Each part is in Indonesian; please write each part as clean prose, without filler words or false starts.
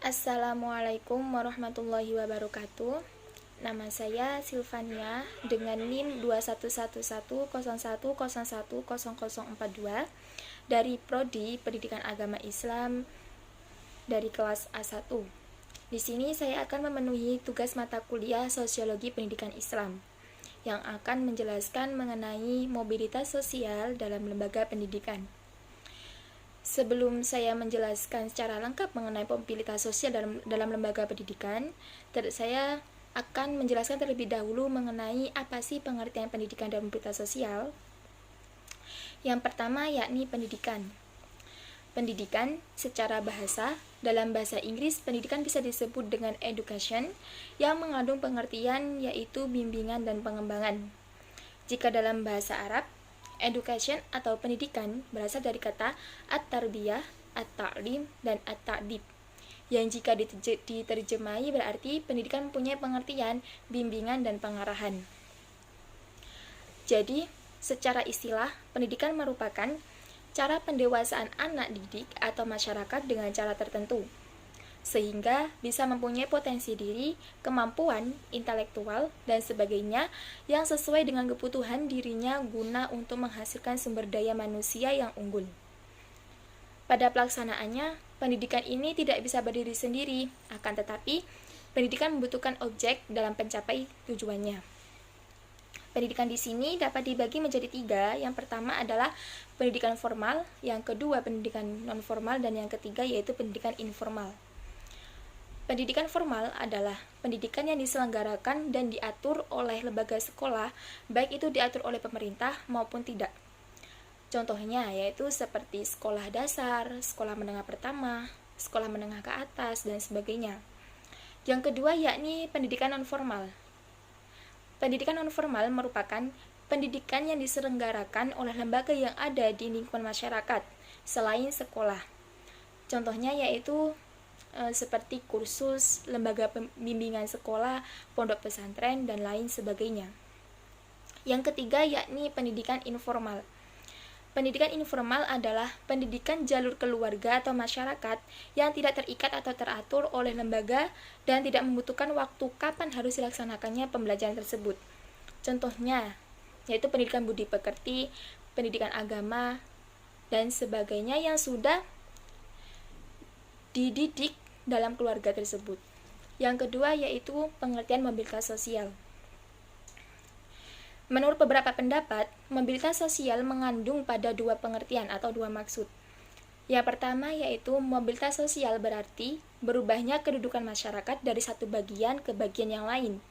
Assalamualaikum warahmatullahi wabarakatuh. Nama saya Silvania dengan NIM 211101010042 dari Prodi Pendidikan Agama Islam dari kelas A1. Di sini saya akan memenuhi tugas mata kuliah Sosiologi Pendidikan Islam yang akan menjelaskan mengenai mobilitas sosial dalam lembaga pendidikan. Sebelum saya menjelaskan secara lengkap mengenai mobilitas sosial dalam lembaga pendidikan, saya akan menjelaskan terlebih dahulu mengenai apa sih pengertian pendidikan dan mobilitas sosial. Yang pertama yakni pendidikan. Pendidikan secara bahasa, dalam bahasa Inggris pendidikan bisa disebut dengan education yang mengandung pengertian yaitu bimbingan dan pengembangan. Jika dalam bahasa Arab, education atau pendidikan berasal dari kata at-tarbiyah, at-ta'lim, dan at-ta'dib, yang jika diterjemahi berarti pendidikan mempunyai pengertian bimbingan dan pengarahan. Jadi, secara istilah, pendidikan merupakan cara pendewasaan anak didik atau masyarakat dengan cara tertentu, sehingga bisa mempunyai potensi diri, kemampuan, intelektual, dan sebagainya yang sesuai dengan kebutuhan dirinya guna untuk menghasilkan sumber daya manusia yang unggul. Pada pelaksanaannya, pendidikan ini tidak bisa berdiri sendiri, akan tetapi pendidikan membutuhkan objek dalam mencapai tujuannya. Pendidikan di sini dapat dibagi menjadi 3. Yang pertama adalah pendidikan formal, yang kedua pendidikan non-formal, dan yang ketiga yaitu pendidikan informal. Pendidikan formal adalah pendidikan yang diselenggarakan dan diatur oleh lembaga sekolah, baik itu diatur oleh pemerintah maupun tidak. Contohnya yaitu seperti sekolah dasar, sekolah menengah pertama, sekolah menengah ke atas, dan sebagainya. Yang kedua yakni pendidikan non-formal. Pendidikan non-formal merupakan pendidikan yang diselenggarakan oleh lembaga yang ada di lingkungan masyarakat selain sekolah. Contohnya yaitu seperti kursus, lembaga bimbingan sekolah, pondok pesantren, dan lain sebagainya. Yang ketiga yakni pendidikan informal. Pendidikan informal adalah pendidikan jalur keluarga atau masyarakat yang tidak terikat atau teratur oleh lembaga dan tidak membutuhkan waktu kapan harus dilaksanakannya pembelajaran tersebut. Contohnya yaitu pendidikan budi pekerti, pendidikan agama, dan sebagainya yang sudah dididik dalam keluarga tersebut. Yang kedua yaitu pengertian mobilitas sosial. Menurut beberapa pendapat, mobilitas sosial mengandung pada 2 pengertian atau 2 maksud. Yang pertama yaitu mobilitas sosial berarti berubahnya kedudukan masyarakat dari satu bagian ke bagian yang lain.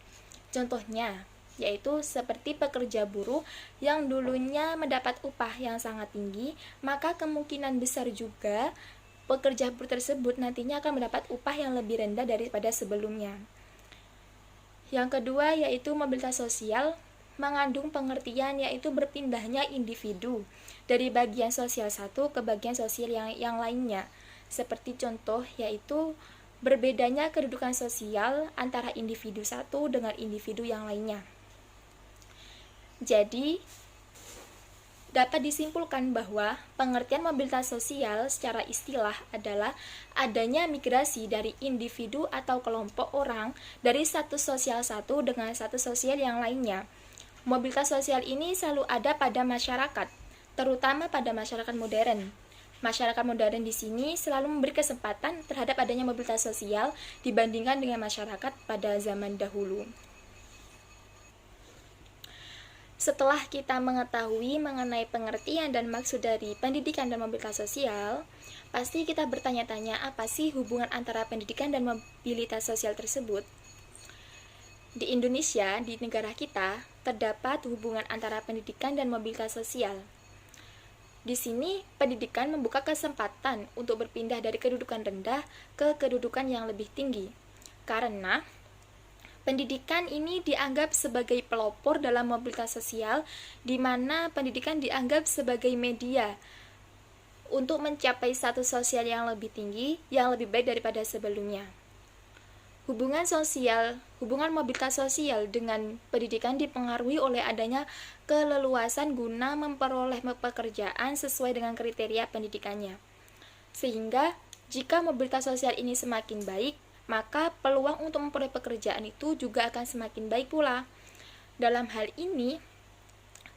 Contohnya yaitu seperti pekerja buruh yang dulunya mendapat upah yang sangat tinggi, maka kemungkinan besar juga pekerja buruh tersebut nantinya akan mendapat upah yang lebih rendah daripada sebelumnya. Yang kedua yaitu mobilitas sosial mengandung pengertian yaitu berpindahnya individu dari bagian sosial satu ke bagian sosial yang lainnya. Seperti contoh yaitu berbedanya kedudukan sosial antara individu satu dengan individu yang lainnya. Jadi, dapat disimpulkan bahwa pengertian mobilitas sosial secara istilah adalah adanya migrasi dari individu atau kelompok orang dari status sosial satu dengan status sosial yang lainnya. Mobilitas sosial ini selalu ada pada masyarakat, terutama pada masyarakat modern. Masyarakat modern di sini selalu memberi kesempatan terhadap adanya mobilitas sosial dibandingkan dengan masyarakat pada zaman dahulu. Setelah kita mengetahui mengenai pengertian dan maksud dari pendidikan dan mobilitas sosial, pasti kita bertanya-tanya apa sih hubungan antara pendidikan dan mobilitas sosial tersebut. Di Indonesia, di negara kita, terdapat hubungan antara pendidikan dan mobilitas sosial. Di sini, pendidikan membuka kesempatan untuk berpindah dari kedudukan rendah ke kedudukan yang lebih tinggi. Karena pendidikan ini dianggap sebagai pelopor dalam mobilitas sosial, di mana pendidikan dianggap sebagai media untuk mencapai status sosial yang lebih tinggi, yang lebih baik daripada sebelumnya. Hubungan mobilitas sosial dengan pendidikan dipengaruhi oleh adanya keleluasan guna memperoleh pekerjaan sesuai dengan kriteria pendidikannya. Sehingga Jika mobilitas sosial ini semakin baik, maka peluang untuk memperoleh pekerjaan itu juga akan semakin baik pula. Dalam hal ini,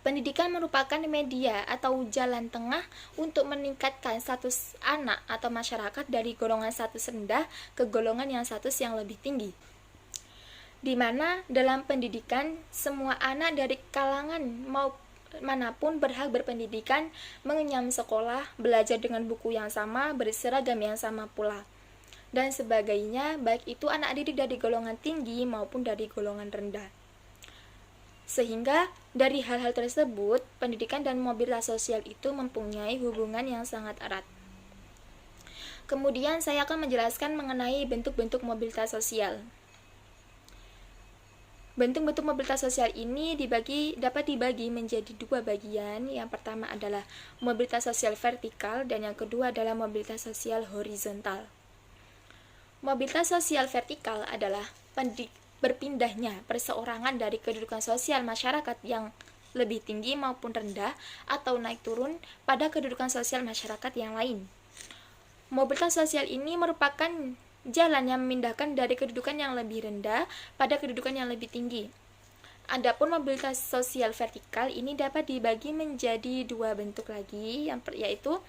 pendidikan merupakan media atau jalan tengah untuk meningkatkan status anak atau masyarakat dari golongan status rendah ke golongan yang status yang lebih tinggi. Di mana dalam pendidikan, semua anak dari kalangan manapun berhak berpendidikan, mengenyam sekolah, belajar dengan buku yang sama, berseragam yang sama pula, dan sebagainya, baik itu anak didik dari golongan tinggi maupun dari golongan rendah. Sehingga dari hal-hal tersebut, pendidikan dan mobilitas sosial itu mempunyai hubungan yang sangat erat. Kemudian saya akan menjelaskan mengenai bentuk-bentuk mobilitas sosial. Bentuk-bentuk mobilitas sosial ini dapat dibagi menjadi dua bagian. Yang pertama adalah mobilitas sosial vertikal dan yang kedua adalah mobilitas sosial horizontal. Mobilitas sosial vertikal adalah berpindahnya perseorangan dari kedudukan sosial masyarakat yang lebih tinggi maupun rendah atau naik turun pada kedudukan sosial masyarakat yang lain. Mobilitas sosial ini merupakan jalan yang memindahkan dari kedudukan yang lebih rendah pada kedudukan yang lebih tinggi. Adapun mobilitas sosial vertikal ini dapat dibagi menjadi dua bentuk lagi, yaitu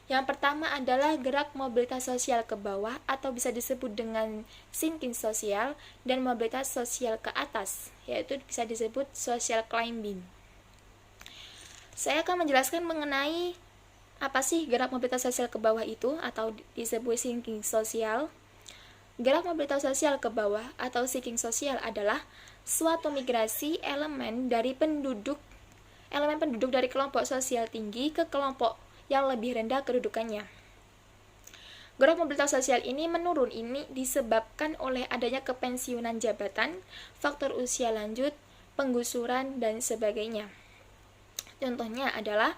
yang pertama adalah gerak mobilitas sosial ke bawah atau bisa disebut dengan sinking sosial, dan mobilitas sosial ke atas, yaitu bisa disebut social climbing. Saya akan menjelaskan mengenai apa sih gerak mobilitas sosial ke bawah itu atau disebut sinking sosial. Gerak mobilitas sosial ke bawah atau sinking sosial adalah suatu migrasi elemen penduduk dari kelompok sosial tinggi ke kelompok yang lebih rendah kedudukannya. Gerak mobilitas sosial ini menurun disebabkan oleh adanya kepensiunan jabatan, faktor usia lanjut, penggusuran, dan sebagainya. Contohnya adalah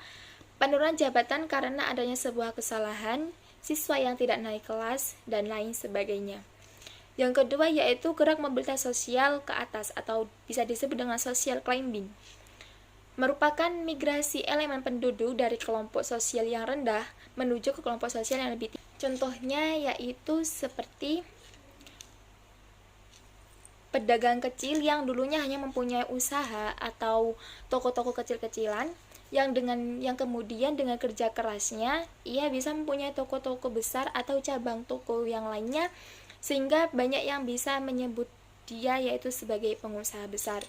penurunan jabatan karena adanya sebuah kesalahan, siswa yang tidak naik kelas, dan lain sebagainya. Yang kedua yaitu gerak mobilitas sosial ke atas atau bisa disebut dengan social climbing. Merupakan migrasi elemen penduduk dari kelompok sosial yang rendah menuju ke kelompok sosial yang lebih tinggi. Contohnya yaitu seperti pedagang kecil yang dulunya hanya mempunyai usaha atau toko-toko kecil-kecilan yang kemudian dengan kerja kerasnya ia bisa mempunyai toko-toko besar atau cabang toko yang lainnya, sehingga banyak yang bisa menyebut dia yaitu sebagai pengusaha besar.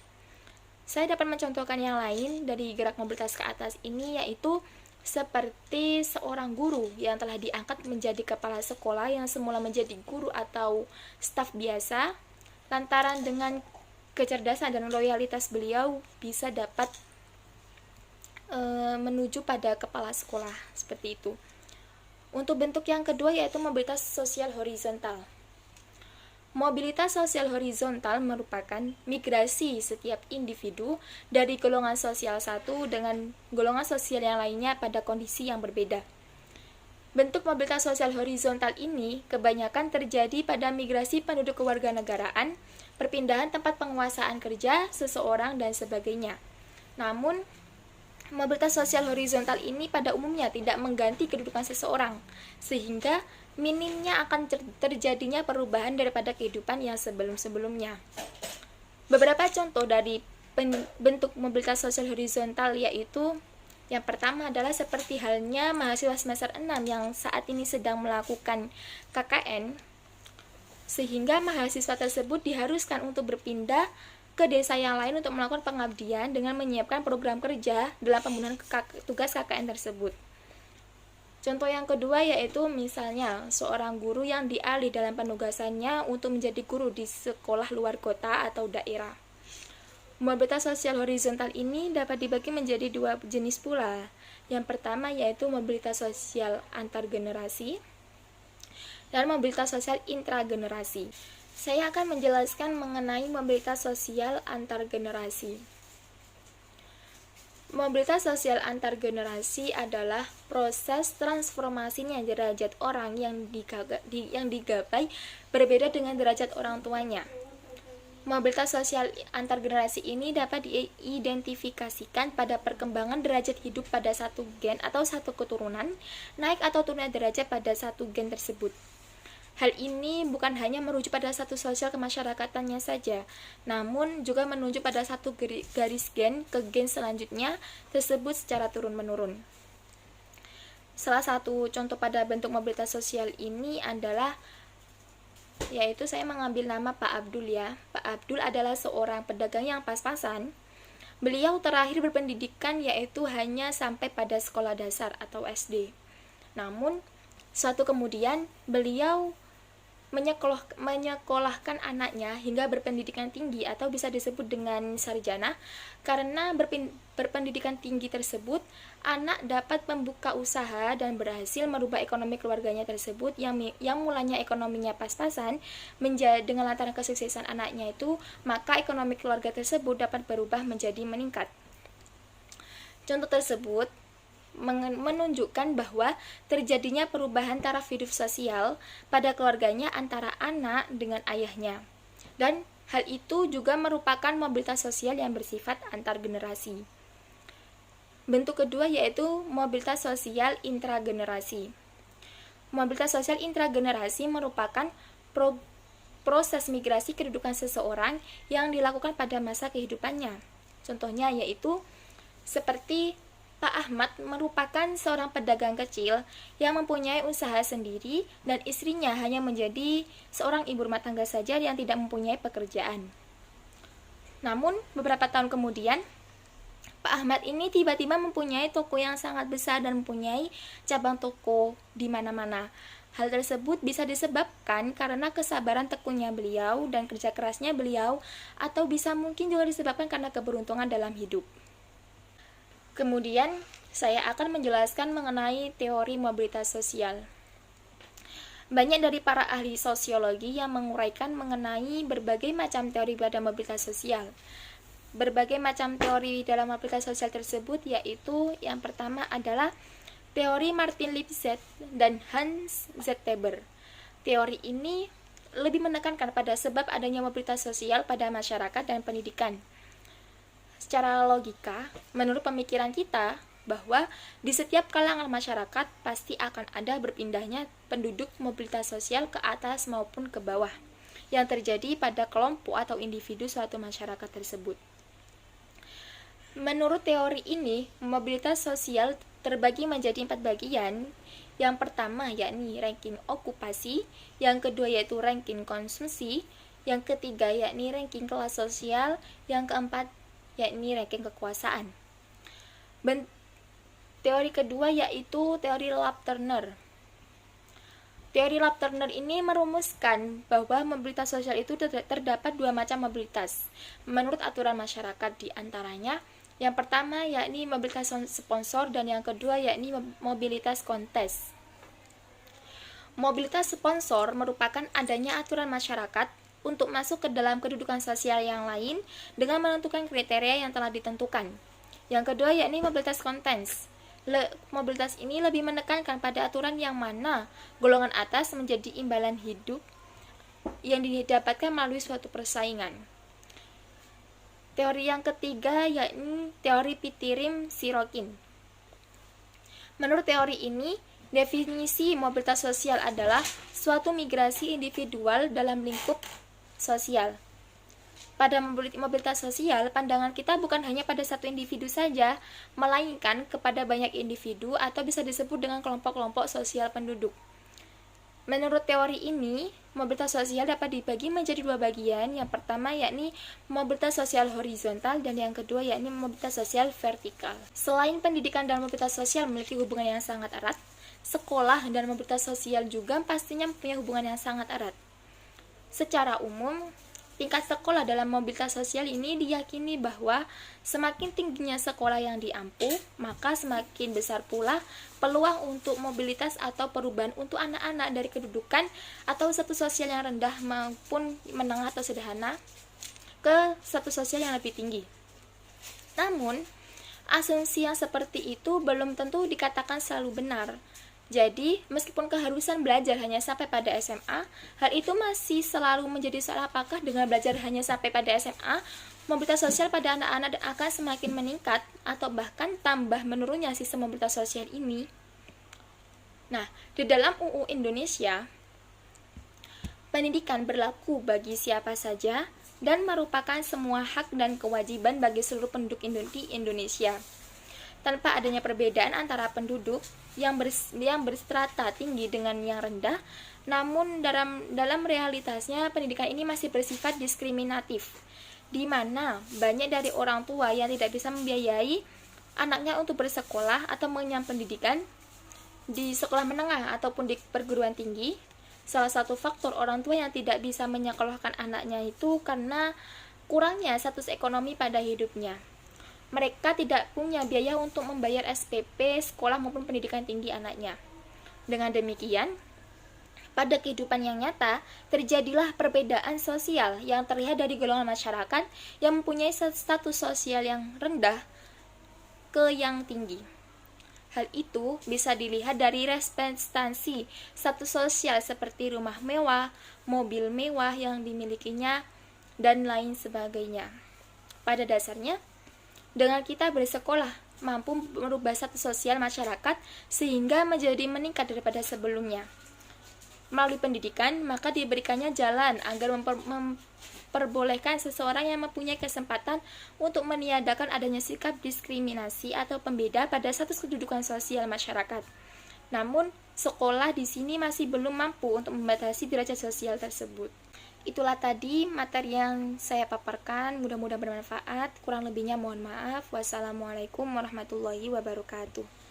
Saya dapat mencontohkan yang lain dari gerak mobilitas ke atas ini, yaitu seperti seorang guru yang telah diangkat menjadi kepala sekolah yang semula menjadi guru atau staf biasa, lantaran dengan kecerdasan dan loyalitas beliau bisa dapat menuju pada kepala sekolah, seperti itu. Untuk bentuk yang kedua yaitu mobilitas sosial horizontal. Mobilitas sosial horizontal merupakan migrasi setiap individu dari golongan sosial satu dengan golongan sosial yang lainnya pada kondisi yang berbeda. Bentuk mobilitas sosial horizontal ini kebanyakan terjadi pada migrasi penduduk kewarganegaraan, perpindahan tempat penguasaan kerja seseorang, dan sebagainya. Namun, mobilitas sosial horizontal ini pada umumnya tidak mengganti kedudukan seseorang, sehingga minimnya akan terjadinya perubahan daripada kehidupan yang sebelum-sebelumnya. Beberapa contoh dari bentuk mobilitas sosial horizontal yaitu yang pertama adalah seperti halnya mahasiswa semester 6 yang saat ini sedang melakukan KKN, sehingga mahasiswa tersebut diharuskan untuk berpindah ke desa yang lain untuk melakukan pengabdian dengan menyiapkan program kerja dalam pembunuhan tugas KKN tersebut. Contoh yang kedua yaitu misalnya seorang guru yang dialih dalam penugasannya untuk menjadi guru di sekolah luar kota atau daerah. Mobilitas sosial horizontal ini dapat dibagi menjadi dua jenis pula. Yang pertama yaitu mobilitas sosial antar generasi dan mobilitas sosial intragenerasi. Saya akan menjelaskan mengenai mobilitas sosial antar generasi. Mobilitas sosial antar generasi adalah proses transformasinya derajat orang yang digapai berbeda dengan derajat orang tuanya. Mobilitas sosial antar generasi ini dapat diidentifikasikan pada perkembangan derajat hidup pada satu gen atau satu keturunan, naik atau turunnya derajat pada satu gen tersebut. Hal ini bukan hanya merujuk pada satu sosial kemasyarakatannya saja, namun juga menunjuk pada satu garis gen ke gen selanjutnya tersebut secara turun-menurun. Salah satu contoh pada bentuk mobilitas sosial ini adalah, yaitu saya mengambil nama Pak Abdul ya. Pak Abdul adalah seorang pedagang yang pas-pasan. Beliau terakhir berpendidikan yaitu hanya sampai pada sekolah dasar atau SD. Namun, suatu kemudian beliau menyekolahkan anaknya hingga berpendidikan tinggi atau bisa disebut dengan sarjana. Karena berpendidikan tinggi tersebut, anak dapat membuka usaha dan berhasil merubah ekonomi keluarganya tersebut yang mulanya ekonominya pas-pasan dengan lantaran kesuksesan anaknya itu, maka ekonomi keluarga tersebut dapat berubah menjadi meningkat. Contoh tersebut menunjukkan bahwa terjadinya perubahan taraf hidup sosial pada keluarganya antara anak dengan ayahnya. Dan hal itu juga merupakan mobilitas sosial yang bersifat antar generasi. Bentuk kedua yaitu mobilitas sosial intragenerasi. Mobilitas sosial intragenerasi merupakan proses migrasi kedudukan seseorang yang dilakukan pada masa kehidupannya. Contohnya yaitu seperti Pak Ahmad merupakan seorang pedagang kecil yang mempunyai usaha sendiri dan istrinya hanya menjadi seorang ibu rumah tangga saja yang tidak mempunyai pekerjaan. Namun, beberapa tahun kemudian, Pak Ahmad ini tiba-tiba mempunyai toko yang sangat besar dan mempunyai cabang toko di mana-mana. Hal tersebut bisa disebabkan karena kesabaran tekunnya beliau dan kerja kerasnya beliau, atau bisa mungkin juga disebabkan karena keberuntungan dalam hidup. Kemudian, saya akan menjelaskan mengenai teori mobilitas sosial. Banyak dari para ahli sosiologi yang menguraikan mengenai berbagai macam teori pada mobilitas sosial. Berbagai macam teori dalam mobilitas sosial tersebut yaitu yang pertama adalah teori Martin Lipset dan Hans Zetschaber. Teori ini lebih menekankan pada sebab adanya mobilitas sosial pada masyarakat dan pendidikan. Secara logika, menurut pemikiran kita, bahwa di setiap kalangan masyarakat pasti akan ada berpindahnya penduduk mobilitas sosial ke atas maupun ke bawah, yang terjadi pada kelompok atau individu suatu masyarakat tersebut. Menurut teori ini, mobilitas sosial terbagi menjadi 4 bagian. Yang pertama yakni ranking okupasi, yang kedua yaitu ranking konsumsi, yang ketiga yakni ranking kelas sosial, yang keempat yakni ranking kekuasaan. Teori kedua yaitu teori Lab-Turner. Teori Lab-Turner ini merumuskan bahwa mobilitas sosial itu terdapat 2 macam mobilitas menurut aturan masyarakat, di antaranya yang pertama yakni mobilitas sponsor dan yang kedua yakni mobilitas kontes. Mobilitas sponsor merupakan adanya aturan masyarakat untuk masuk ke dalam kedudukan sosial yang lain dengan menentukan kriteria yang telah ditentukan. Yang kedua yakni mobilitas kontes. Mobilitas ini lebih menekankan pada aturan yang mana golongan atas menjadi imbalan hidup yang didapatkan melalui suatu persaingan. Teori yang ketiga yakni teori Pitirim-Sirokin. Menurut teori ini, definisi mobilitas sosial adalah suatu migrasi individual dalam lingkup sosial. Pada mobilitas sosial, pandangan kita bukan hanya pada satu individu saja, melainkan kepada banyak individu atau bisa disebut dengan kelompok-kelompok sosial penduduk. Menurut teori ini, mobilitas sosial dapat dibagi menjadi 2 bagian. Yang pertama yakni mobilitas sosial horizontal dan yang kedua yakni mobilitas sosial vertikal. Selain pendidikan dan mobilitas sosial memiliki hubungan yang sangat erat, sekolah dan mobilitas sosial juga pastinya mempunyai hubungan yang sangat erat. Secara umum, tingkat sekolah dalam mobilitas sosial ini diyakini bahwa semakin tingginya sekolah yang diampu, maka semakin besar pula peluang untuk mobilitas atau perubahan untuk anak-anak dari kedudukan atau status sosial yang rendah maupun menengah atau sederhana ke status sosial yang lebih tinggi. Namun, asumsi yang seperti itu belum tentu dikatakan selalu benar. Jadi, meskipun keharusan belajar hanya sampai pada SMA, hal itu masih selalu menjadi soal apakah dengan belajar hanya sampai pada SMA, mobilitas sosial pada anak-anak akan semakin meningkat atau bahkan tambah menurunnya sistem mobilitas sosial ini. Nah, di dalam UU Indonesia, Pendidikan berlaku bagi siapa saja dan merupakan semua hak dan kewajiban bagi seluruh penduduk di Indonesia. Tanpa adanya perbedaan antara penduduk yang berstrata tinggi dengan yang rendah, namun dalam realitasnya pendidikan ini masih bersifat diskriminatif, di mana banyak dari orang tua yang tidak bisa membiayai anaknya untuk bersekolah atau mengenyam pendidikan di sekolah menengah ataupun di perguruan tinggi. Salah satu faktor orang tua yang tidak bisa menyekolahkan anaknya itu karena kurangnya status ekonomi pada hidupnya. Mereka tidak punya biaya untuk membayar SPP, sekolah maupun pendidikan tinggi anaknya. Dengan demikian, pada kehidupan yang nyata, terjadilah perbedaan sosial yang terlihat dari golongan masyarakat yang mempunyai status sosial yang rendah ke yang tinggi. Hal itu bisa dilihat dari representasi status sosial seperti rumah mewah, mobil mewah yang dimilikinya, dan lain sebagainya. Pada dasarnya, dengan kita bersekolah, mampu merubah status sosial masyarakat sehingga menjadi meningkat daripada sebelumnya. Melalui pendidikan, maka diberikannya jalan agar memperbolehkan seseorang yang mempunyai kesempatan untuk meniadakan adanya sikap diskriminasi atau pembeda pada status kedudukan sosial masyarakat. Namun, sekolah di sini masih belum mampu untuk membatasi derajat sosial tersebut. Itulah tadi materi yang saya paparkan, mudah-mudahan bermanfaat. Kurang lebihnya mohon maaf. Wassalamualaikum warahmatullahi wabarakatuh.